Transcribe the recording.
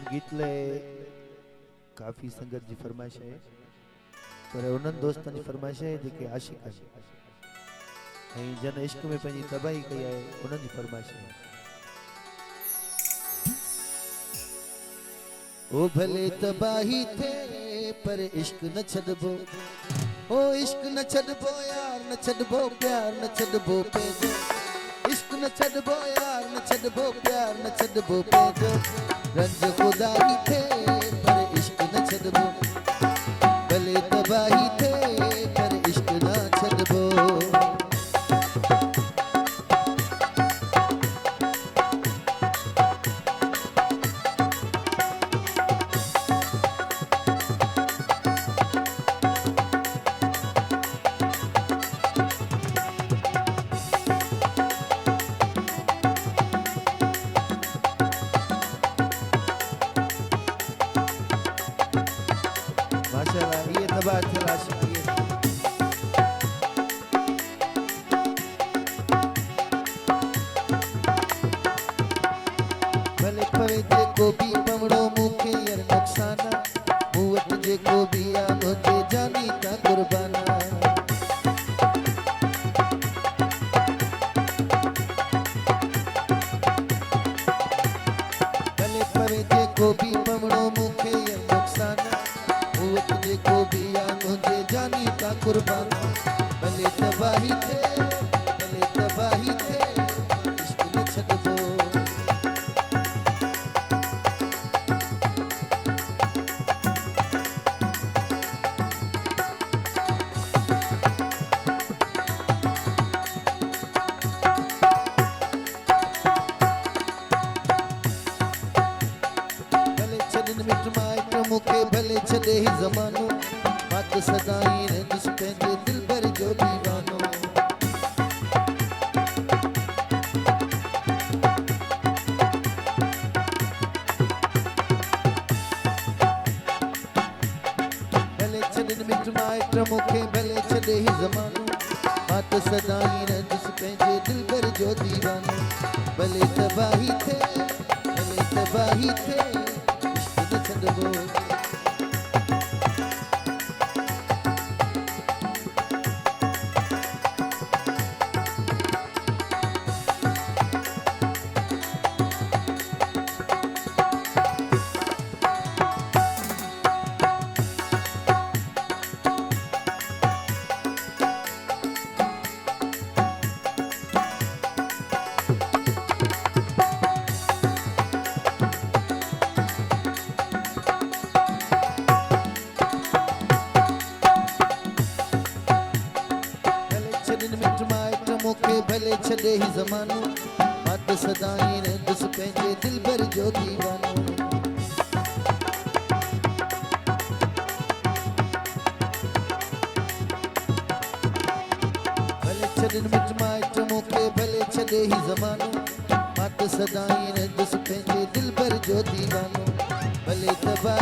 गीत ले काफ़ी संगत जी फरमाइश है, पर उन्हनि दोस्तनि जी फरमाइश है जेके आशिक़ आहिनि ऐं जन इश्क में पंहिंजी तबाही कई आहे, उन्हनि जी फरमाइश है। ओ भले तबाही थे पर इश्क न छॾबो, ओ इश्क न छॾबो यार न छॾबो प्यार न छॾबो पंहिंजो, इश्क न छॾबो यार न छॾबो प्यार न छॾबो पंहिंजो, रंज खुदाई थे पर इश्क न छॾबो, भले तबाही थे पर इश्क न छॾबो। माशाअल्लाह ये तबाह थियल आशिक़ ये भले पवे जेको भी पवड़ो मूंखे यार नुक़साना, मूं वटि जेको भी आ मुंहिंजे जानी का कुर्बाना। भले पवे जेको भी पवड़ो मूंखे यार नुक़साना, मूं वटि जेको भी आ मुंहिंजे जानी का कुर्बाना। भले तबाही थे इश्क न छॾबो। भले छॾनि मिट माइट मूंखे भले छॾे ही ज़मानो, मां त सदाईं रहंदुसि पंहिंजे दिलबर जो दीवानो। भले छॾनि मिट माइट मूंखे भले छॾे ही ज़मानो, मां त सदाईं रहंदुसि पंहिंजे दिलबर जो दीवानो। भले तबाही थे इश्क न छॾबो। मूंखे भले छॾे ही ज़मानो, मां त सदाईं रहंदुसि पंहिंजे दिलबर जो दीवानो। भले छॾनि मिट माइट मूंखे भले छॾे ही ज़मानो, मां त सदाईं रहंदुसि पंहिंजे दिलबर जो दीवानो। भले तबाही